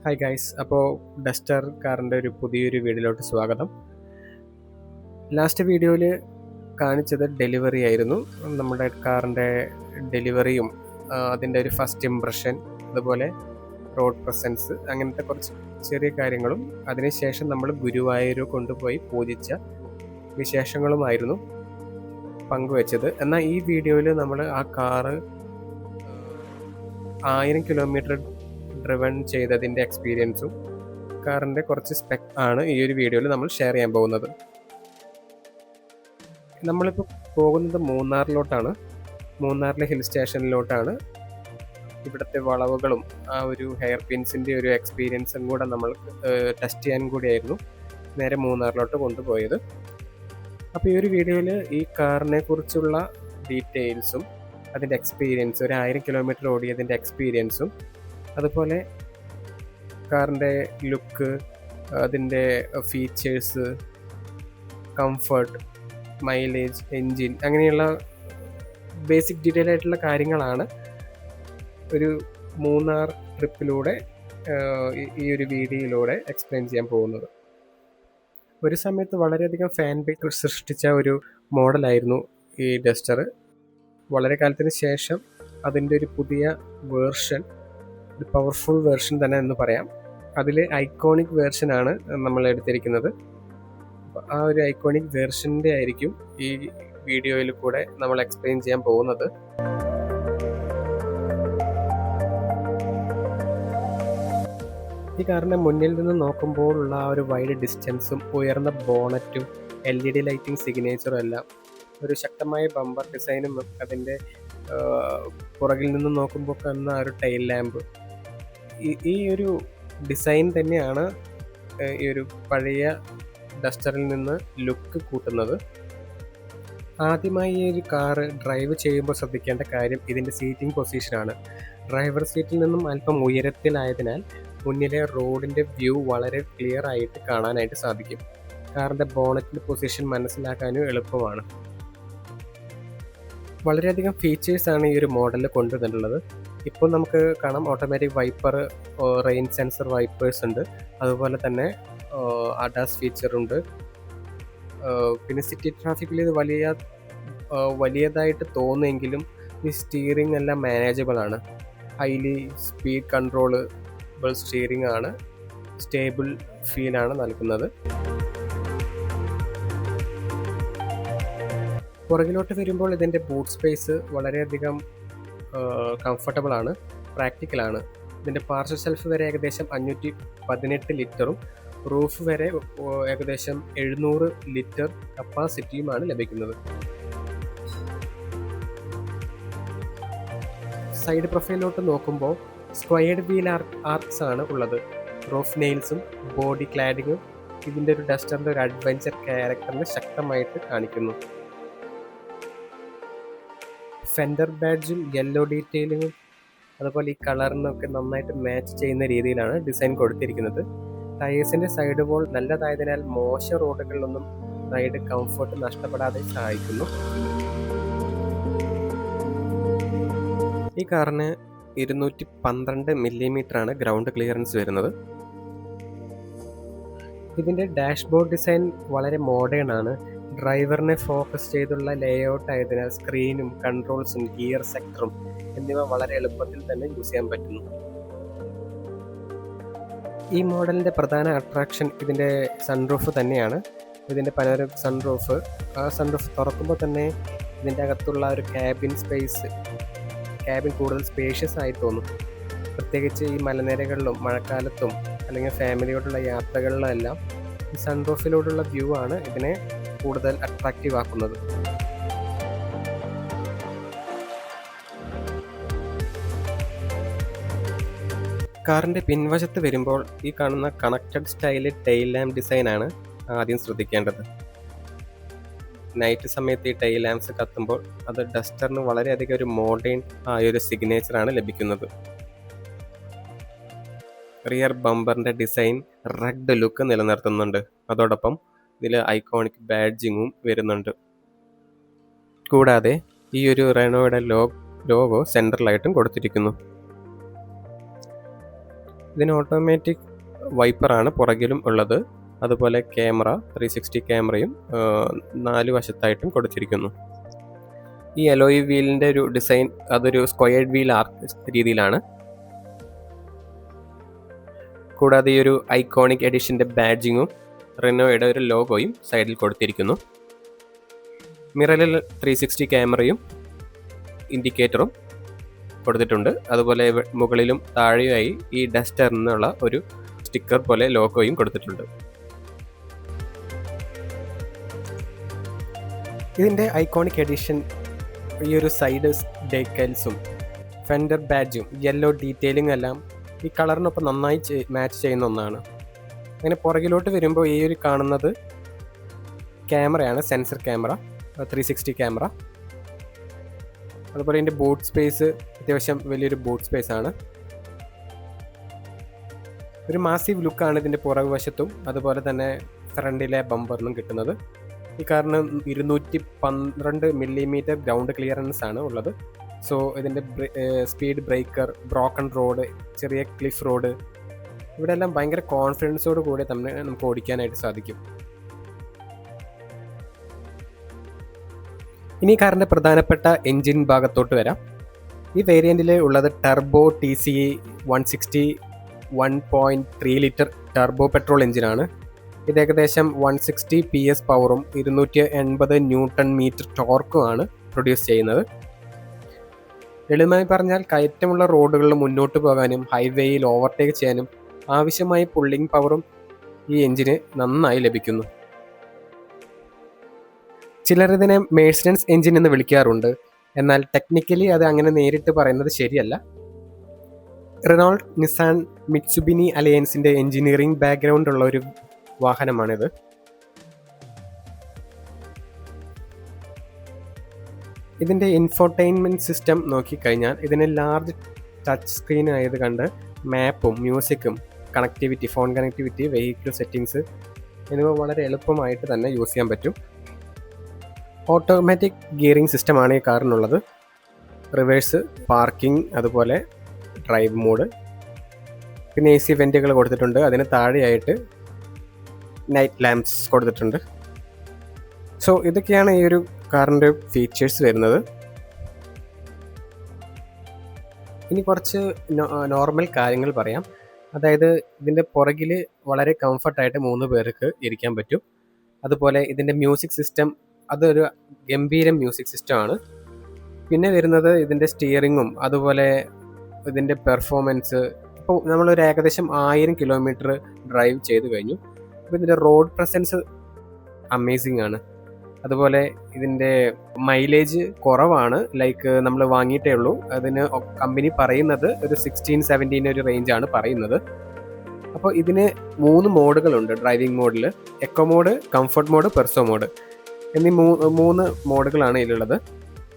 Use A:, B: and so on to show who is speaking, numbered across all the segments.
A: Hi guys, അപ്പോൾ Duster കാറിൻ്റെ ഒരു പുതിയൊരു വീഡിയോയിലോട്ട് സ്വാഗതം. ലാസ്റ്റ് വീഡിയോയിൽ കാണിച്ചത് ഡെലിവറി ആയിരുന്നു. നമ്മുടെ കാറിൻ്റെ ഡെലിവറിയും അതിൻ്റെ ഒരു ഫസ്റ്റ് ഇംപ്രഷൻ, അതുപോലെ റോഡ് പ്രസൻസ്, അങ്ങനത്തെ കുറച്ച് ചെറിയ കാര്യങ്ങളും അതിനുശേഷം നമ്മൾ ഗുരുവായൂർ കൊണ്ടുപോയി പൂജിച്ച വിശേഷങ്ങളുമായിരുന്നു പങ്കുവെച്ചത്. എന്നാൽ ഈ വീഡിയോയിൽ നമ്മൾ ആ കാറ് 1000 കിലോമീറ്റർ ഡ്രിവൺ ചെയ്തതിൻ്റെ എക്സ്പീരിയൻസും കാറിൻ്റെ കുറച്ച് സ്പെക് ആണ് ഈ ഒരു വീഡിയോയിൽ നമ്മൾ ഷെയർ ചെയ്യാൻ പോകുന്നത്. നമ്മളിപ്പോൾ പോകുന്നത് മൂന്നാറിലോട്ടാണ്. മൂന്നാറിലെ ഹിൽ സ്റ്റേഷനിലോട്ടാണ്. ഇവിടുത്തെ വളവുകളും ആ ഒരു ഹെയർ പിൻസിൻ്റെ ഒരു എക്സ്പീരിയൻസും കൂടെ നമ്മൾ ടെസ്റ്റ് ചെയ്യാൻ കൂടിയായിരുന്നു നേരെ മൂന്നാറിലോട്ട് കൊണ്ടുപോയത്. അപ്പോൾ ഈ ഒരു വീഡിയോയിൽ ഈ കാറിനെ കുറിച്ചുള്ള ഡീറ്റെയിൽസും അതിൻ്റെ എക്സ്പീരിയൻസ്, ഒരു 1000 കിലോമീറ്റർ ഓടിയതിൻ്റെ എക്സ്പീരിയൻസും, അതുപോലെ കാറിൻ്റെ ലുക്ക്, അതിൻ്റെ ഫീച്ചേഴ്സ്, കംഫർട്ട്, മൈലേജ്, എൻജിൻ, അങ്ങനെയുള്ള ബേസിക് ഡീറ്റെയിൽ ആയിട്ടുള്ള കാര്യങ്ങളാണ് ഒരു മൂന്നാർ ട്രിപ്പിലൂടെ ഈ ഒരു വീഡിയോയിലൂടെ എക്സ്പ്ലെയിൻ ചെയ്യാൻ പോകുന്നത്. ഒരു സമയത്ത് വളരെയധികം ഫാൻ ബേസ് സൃഷ്ടിച്ച ഒരു മോഡലായിരുന്നു ഈ ഡസ്റ്റർ. വളരെ കാലത്തിന് ശേഷം അതിൻ്റെ ഒരു പുതിയ വേർഷൻ, ഒരു പവർഫുൾ വേർഷൻ തന്നെ എന്ന് പറയാം. അതിൽ ഐക്കോണിക് വേർഷനാണ് നമ്മൾ എടുത്തിരിക്കുന്നത്. ആ ഒരു ഐക്കോണിക് വേർഷൻ്റെ ആയിരിക്കും ഈ വീഡിയോയിൽ കൂടെ നമ്മൾ എക്സ്പ്ലെയിൻ ചെയ്യാൻ പോകുന്നത്. ഈ കാറിൻ്റെ മുന്നിൽ നിന്ന് നോക്കുമ്പോൾ ഉള്ള ആ ഒരു വൈഡ് ഡിസ്റ്റൻസും ഉയർന്ന ബോണറ്റും LED ലൈറ്റിംഗ് സിഗ്നേച്ചറും എല്ലാം, ഒരു ശക്തമായ ബമ്പർ ഡിസൈനും, അതിൻ്റെ പുറകിൽ നിന്ന് നോക്കുമ്പോൾ കാണുന്ന ആ ഒരു ടൈൽ ലാമ്പ്, ഈ ഒരു ഡിസൈൻ തന്നെയാണ് ഈ ഒരു പഴയ ഡസ്റ്ററിൽ നിന്ന് ലുക്ക് കൂട്ടുന്നത്. ആദ്യമായി ഈ ഒരു കാറ് ഡ്രൈവ് ചെയ്യുമ്പോൾ ശ്രദ്ധിക്കേണ്ട കാര്യം ഇതിൻ്റെ സീറ്റിംഗ് പൊസിഷനാണ്. ഡ്രൈവർ സീറ്റിൽ നിന്നും അല്പം ഉയരത്തിലായതിനാൽ മുന്നിലെ റോഡിൻ്റെ വ്യൂ വളരെ ക്ലിയർ ആയിട്ട് കാണാനായിട്ട് സാധിക്കും. കാറിൻ്റെ ബോണറ്റിൻ്റെ പൊസിഷൻ മനസ്സിലാക്കാനും എളുപ്പമാണ്. വളരെയധികം ഫീച്ചേഴ്സാണ് ഈ ഒരു മോഡലിൽ കൊണ്ടുവന്നിട്ടുള്ളത്. ഇപ്പോൾ നമുക്ക് കാണാം, automatic wiper, rain sensor wipers ഉണ്ട്, അതുപോലെ തന്നെ ADAS ഫീച്ചറുണ്ട്. പിന്നെ സിറ്റി ട്രാഫിക്കിൽ ഇത് വലിയതായിട്ട് തോന്നുമെങ്കിലും ഈ സ്റ്റിയറിംഗ് എല്ലാം മാനേജബിൾ ആണ്. ഹൈലി സ്പീഡ് കൺട്രോളബിൾ സ്റ്റിയറിംഗ് ആണ്, സ്റ്റേബിൾ ഫീലാണ് നൽകുന്നത്. പുറകിലോട്ട് വരുമ്പോൾ ഇതിൻ്റെ ബൂട്ട് സ്പേസ് വളരെയധികം കംഫർട്ടബിൾ ആണ്, പ്രാക്ടിക്കലാണ്. ഇതിൻ്റെ പാർസൽ ഷെൽഫ് വരെ ഏകദേശം 518 ലിറ്ററും റൂഫ് വരെ ഏകദേശം 700 ലിറ്റർ കപ്പാസിറ്റിയുമാണ് ലഭിക്കുന്നത്. സൈഡ് പ്രൊഫൈലിലോട്ട് നോക്കുമ്പോൾ സ്ക്വയർഡ് വീൽ ആർക്സ് ആണ് ഉള്ളത്. റൂഫ് നെയിൽസും ബോഡി ക്ലാഡിങ്ങും ഇതിൻ്റെ ഒരു ഡസ്റ്ററിൻ്റെ ഒരു അഡ്വഞ്ചർ ക്യാരക്ടറിനെ ശക്തമായിട്ട് കാണിക്കുന്നു. ഫെൻഡർ ബാഡ്ജും യെല്ലോ ഡീറ്റെയിലിങ്ങും അതുപോലെ ഈ കളറിനൊക്കെ നന്നായിട്ട് മാച്ച് ചെയ്യുന്ന രീതിയിലാണ് ഡിസൈൻ കൊടുത്തിരിക്കുന്നത്. ടയേഴ്സിൻ്റെ സൈഡ് വോൾ നല്ലതായതിനാൽ മോശം റോഡുകളിലൊന്നും റൈഡ് കംഫർട്ട് നഷ്ടപ്പെടാതെ സഹായിക്കുന്നു. ഈ കാറിന് 212 മില്ലിമീറ്ററാണ് ഗ്രൗണ്ട് ക്ലിയറൻസ് വരുന്നത്. ഇതിൻ്റെ ഡാഷ്ബോർഡ് ഡിസൈൻ വളരെ മോഡേൺ ആണ്. ഡ്രൈവറിനെ ഫോക്കസ് ചെയ്തുള്ള ലേഔട്ട് ആയതിനാൽ സ്ക്രീനും കൺട്രോൾസും ഗിയർ സെക്ടറും എന്നിവ വളരെ എളുപ്പത്തിൽ തന്നെ യൂസ് ചെയ്യാൻ പറ്റുന്നു. ഈ മോഡലിൻ്റെ പ്രധാന അട്രാക്ഷൻ ഇതിൻ്റെ സൺറൂഫ് തന്നെയാണ്. ഇതിൻ്റെ പനോരമിക് സൺറൂഫ്, ആ സൺറൂഫ് തുറക്കുമ്പോൾ തന്നെ ഇതിൻ്റെ അകത്തുള്ള ഒരു ക്യാബിൻ കൂടുതൽ സ്പേഷ്യസ് ആയി തോന്നും. പ്രത്യേകിച്ച് ഈ മലനിരകളിലും മഴക്കാലത്തും അല്ലെങ്കിൽ ഫാമിലിയോടുള്ള യാത്രകളിലും എല്ലാം ഈ സൺറൂഫിലോടുള്ള വ്യൂ ആണ് ഇതിനെ കൂടുതൽ അട്രാക്റ്റീവ് ആക്കുന്നത്. കാറിൻ്റെ പിൻവശത്ത് വരുമ്പോൾ ഈ കാണുന്ന കണക്റ്റഡ് സ്റ്റൈല് ടെയിൽ ലാമ്പ് ഡിസൈനാണ് ആദ്യം ശ്രദ്ധിക്കേണ്ടത്. നൈറ്റ് സമയത്ത് ഈ ടെയിൽ ലാമ്പ്സ് കത്തുമ്പോൾ അത് ഡസ്റ്ററിന് വളരെയധികം ഒരു മോഡേൺ ആയൊരു സിഗ്നേച്ചറാണ് ലഭിക്കുന്നത്. റിയർ ബമ്പറിൻ്റെ ഡിസൈൻ റഗ്ഡ് ലുക്ക് നിലനിർത്തുന്നുണ്ട്. അതോടൊപ്പം ഇതിൽ ഐക്കോണിക് ബാഡ്ജിങ്ങും വരുന്നുണ്ട്. കൂടാതെ ഈ ഒരു റെനോയുടെ ലോഗോ സെൻട്രലായിട്ടും കൊടുത്തിരിക്കുന്നു. ഇതിന് ഓട്ടോമാറ്റിക് വൈപ്പറാണ് പുറകിലും ഉള്ളത്. അതുപോലെ ക്യാമറ 360 ക്യാമറയും 4 വശത്തായിട്ടും കൊടുത്തിരിക്കുന്നു. ഈ അലോയ് വീലിൻ്റെ ഒരു ഡിസൈൻ അതൊരു സ്ക്വയർഡ് വീൽ ആർക്ക് രീതിയിലാണ്. കൂടാതെ ഈ ഒരു ഐക്കോണിക് എഡിഷൻ്റെ ബാഡ്ജിങ്ങും റെനോയുടെ ഒരു ലോഗോയും സൈഡിൽ കൊടുത്തിരിക്കുന്നു. മിററിൽ 360 ക്യാമറയും ഇൻഡിക്കേറ്ററും കൊടുത്തിട്ടുണ്ട്. അതുപോലെ മുകളിലും താഴെയായി ഈ ഡസ്റ്റർ എന്നുള്ള ഒരു സ്റ്റിക്കർ പോലെ ലോഗോയും കൊടുത്തിട്ടുണ്ട്. ഇതിൻ്റെ ഐക്കോണിക് എഡിഷൻ ഈ ഒരു സൈഡ് ഡേക്കൽസും ഫെൻഡർ ബാഡ്ജും യെല്ലോ ഡീറ്റെയിലിംഗ് എല്ലാം ഈ കളറിനൊപ്പം നന്നായി മാച്ച് ചെയ്യുന്ന ഒന്നാണ്. അങ്ങനെ പുറകിലോട്ട് വരുമ്പോൾ ഈ ഒരു കാണുന്നത് ക്യാമറയാണ്, സെൻസർ ക്യാമറ 360 ക്യാമറ. അതുപോലെ ഇതിൻ്റെ ബൂട്ട് സ്പേസ് അത്യാവശ്യം വലിയൊരു ബൂട്ട് സ്പേസ് ആണ്. ഒരു മാസീവ് ലുക്കാണ് ഇതിൻ്റെ പുറകുവശത്തും അതുപോലെ തന്നെ ഫ്രണ്ടിലെ ബമ്പറിനും കിട്ടുന്നത്. ഈ കാറിന് 212 മില്ലിമീറ്റർ ഗ്രൗണ്ട് ക്ലിയറൻസ് ആണ് ഉള്ളത്. സോ ഇതിൻ്റെ സ്പീഡ് ബ്രേക്കർ, ബ്രോക്കൺ റോഡ്, ചെറിയ ക്ലിഫ് റോഡ്, ഇവിടെ എല്ലാം ഭയങ്കര കോൺഫിഡൻസോട് കൂടി തന്നെ നമുക്ക് ഓടിക്കാനായിട്ട് സാധിക്കും. ഇനി കാറിൻ്റെ പ്രധാനപ്പെട്ട എൻജിൻ ഭാഗത്തോട്ട് വരാം. ഈ വേരിയൻറ്റിൽ ഉള്ളത് turbo TCE 160 1.3 litre turbo petrol എഞ്ചിനാണ്. ഇത് ഏകദേശം 160 PS പവറും 280 ന്യൂട്ടൺ മീറ്റർ ടോർക്കുമാണ് പ്രൊഡ്യൂസ് ചെയ്യുന്നത്. ലളിതമായി പറഞ്ഞാൽ കയറ്റമുള്ള റോഡുകളിൽ മുന്നോട്ട് പോകാനും ഹൈവേയിൽ ഓവർടേക്ക് ചെയ്യാനും ആവശ്യമായ പുള്ളിംഗ് പവറും ഈ എഞ്ചിന് നന്നായി ലഭിക്കുന്നു. ചിലർ ഇതിനെ മേഴ്സിഡൻസ് എഞ്ചിൻ എന്ന് വിളിക്കാറുണ്ട്. എന്നാൽ ടെക്നിക്കലി അത് അങ്ങനെ നേരിട്ട് പറയുന്നത് ശരിയല്ല. റെനോൾട്ട്, നിസാൻ, മിറ്റ്സുബിഷി അലയൻസിൻ്റെ എഞ്ചിനീയറിംഗ് ബാക്ക്ഗ്രൗണ്ട് ഉള്ള ഒരു വാഹനമാണിത്. ഇതിൻ്റെ ഇൻഫോർടൈൻമെൻറ്റ് സിസ്റ്റം നോക്കിക്കഴിഞ്ഞാൽ ഇതിന് ലാർജ് ടച്ച് സ്ക്രീൻ ആയത് കണ്ട് മാപ്പും മ്യൂസിക്കും connectivity, phone connectivity, vehicle settings എന്നിവ വളരെ എളുപ്പമായിട്ട് തന്നെ യൂസ് ചെയ്യാൻ പറ്റും. ഓട്ടോമാറ്റിക് ഗിയറിംഗ് സിസ്റ്റമാണ് ഈ കാറിനുള്ളത്. റിവേഴ്സ്, പാർക്കിംഗ്, അതുപോലെ ഡ്രൈവ് മോഡ്, പിന്നെ AC വെൻറ്റുകൾ കൊടുത്തിട്ടുണ്ട്. അതിന് താഴെയായിട്ട് നൈറ്റ് ലാംപ്സ് കൊടുത്തിട്ടുണ്ട്. സോ ഇതൊക്കെയാണ് ഈ ഒരു കാറിൻ്റെ ഫീച്ചേഴ്സ് വരുന്നത്. ഇനി കുറച്ച് നോർമൽ കാര്യങ്ങൾ പറയാം. അതായത് ഇതിൻ്റെ പുറകിൽ വളരെ കംഫർട്ടായിട്ട് 3 പേർക്ക് ഇരിക്കാൻ പറ്റും. അതുപോലെ ഇതിൻ്റെ മ്യൂസിക് സിസ്റ്റം അതൊരു ഗംഭീരം മ്യൂസിക് സിസ്റ്റമാണ്. പിന്നെ വരുന്നത് ഇതിൻ്റെ സ്റ്റിയറിങ്ങും അതുപോലെ ഇതിൻ്റെ പെർഫോമൻസ്. ഇപ്പോൾ നമ്മളൊരു ഏകദേശം 1000 കിലോമീറ്റർ ഡ്രൈവ് ചെയ്ത് കഴിഞ്ഞു. അപ്പോൾ ഇതിൻ്റെ റോഡ് പ്രസൻസ് അമേസിങ് ആണ്. അതുപോലെ ഇതിൻ്റെ മൈലേജ് കുറവാണ്, ലൈക്ക് നമ്മൾ വാങ്ങിയിട്ടേ ഉള്ളൂ. അതിന് കമ്പനി പറയുന്നത് ഒരു 16-17 ഒരു റേഞ്ചാണ് പറയുന്നത്. അപ്പോൾ ഇതിന് 3 മോഡുകളുണ്ട് ഡ്രൈവിംഗ് മോഡിൽ. Eco mode, comfort mode, perso mode എന്നീ 3 മോഡുകളാണ് ഇതിലുള്ളത്.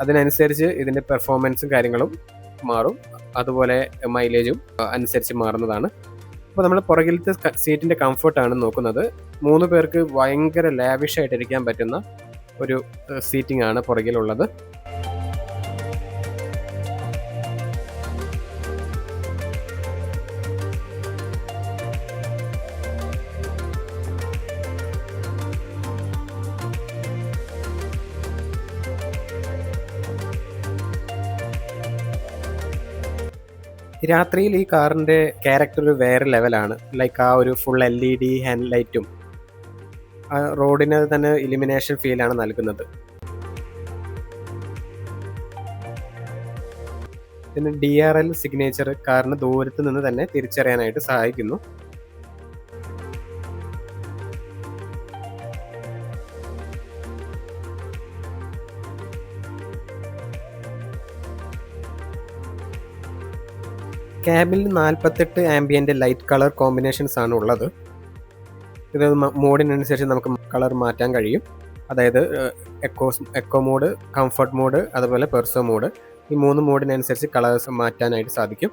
A: അതിനനുസരിച്ച് ഇതിൻ്റെ പെർഫോമൻസും കാര്യങ്ങളും മാറും. അതുപോലെ മൈലേജും അനുസരിച്ച് മാറുന്നതാണ്. അപ്പോൾ നമ്മൾ പുറകിലത്തെ സീറ്റിൻ്റെ കംഫർട്ടാണ് നോക്കുന്നത്. 3 പേർക്ക് ഭയങ്കര ലാവിഷായിട്ടിരിക്കാൻ പറ്റുന്ന ഒരു സീറ്റിംഗ് ആണ് പുറകിലുള്ളത്. രാത്രിയിൽ ഈ കാറിൻ്റെ ക്യാരക്ടർ വേറെ ലെവലാണ്. ലൈക്ക് ആ ഒരു ഫുൾ LED ഹാൻഡ് ലൈറ്റും ആ റോഡിന് തന്നെ ഇലിമിനേഷൻ ഫീലാണ് നൽകുന്നത്. പിന്നെ DRL സിഗ്നേച്ചർ കാറിന് ദൂരത്ത് നിന്ന് തന്നെ തിരിച്ചറിയാനായിട്ട് സഹായിക്കുന്നു. ക്യാബിൽ 48 ആംബിയൻ്റ് ലൈറ്റ് കളർ കോമ്പിനേഷൻസ് ആണ് ഉള്ളത്. ഇത് മോഡിനനുസരിച്ച് നമുക്ക് കളർ മാറ്റാൻ കഴിയും. അതായത് എക്കോ മോഡ്, കംഫർട്ട് മോഡ്, അതുപോലെ പെർസോ മോഡ്, ഈ 3 മോഡിനനുസരിച്ച് കളേഴ്സ് മാറ്റാനായിട്ട് സാധിക്കും.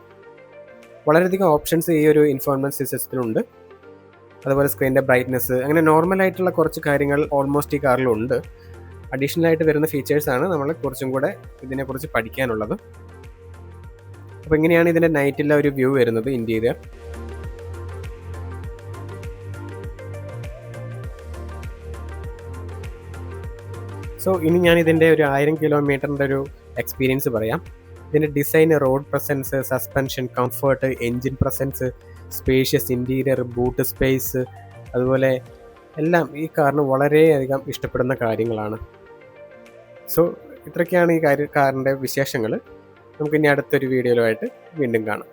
A: വളരെയധികം ഓപ്ഷൻസ് ഈ ഒരു ഇൻഫോർമേഷൻ സിസ്റ്റത്തിലുണ്ട്. അതുപോലെ സ്ക്രീനിൻ്റെ ബ്രൈറ്റ്നസ്, അങ്ങനെ നോർമലായിട്ടുള്ള കുറച്ച് കാര്യങ്ങൾ ഓൾമോസ്റ്റ് ഈ കാറിലുണ്ട്. അഡീഷണൽ ആയിട്ട് വരുന്ന ഫീച്ചേഴ്സാണ് നമ്മൾ കുറച്ചും കൂടെ ഇതിനെക്കുറിച്ച് പഠിക്കാനുള്ളത്. അപ്പോൾ ഇങ്ങനെയാണ് ഇതിൻ്റെ നൈറ്റുള്ള ഒരു വ്യൂ വരുന്നത്, ഇൻറ്റീരിയർ. സോ ഇനി ഞാൻ ഇതിൻ്റെ ഒരു 1000 കിലോമീറ്ററിൻ്റെ ഒരു എക്സ്പീരിയൻസ് പറയാം. ഇതിൻ്റെ design, road presence, suspension, comfort, engine presence, spacious interior, boot space, അതുപോലെ എല്ലാം ഈ കാറിന് വളരെയധികം ഇഷ്ടപ്പെടുന്ന കാര്യങ്ങളാണ്. സോ ഇത്രയൊക്കെയാണ് ഈ കാറിൻ്റെ വിശേഷങ്ങൾ. നമുക്കിനി അടുത്തൊരു വീഡിയോയിലുമായിട്ട് വീണ്ടും കാണാം.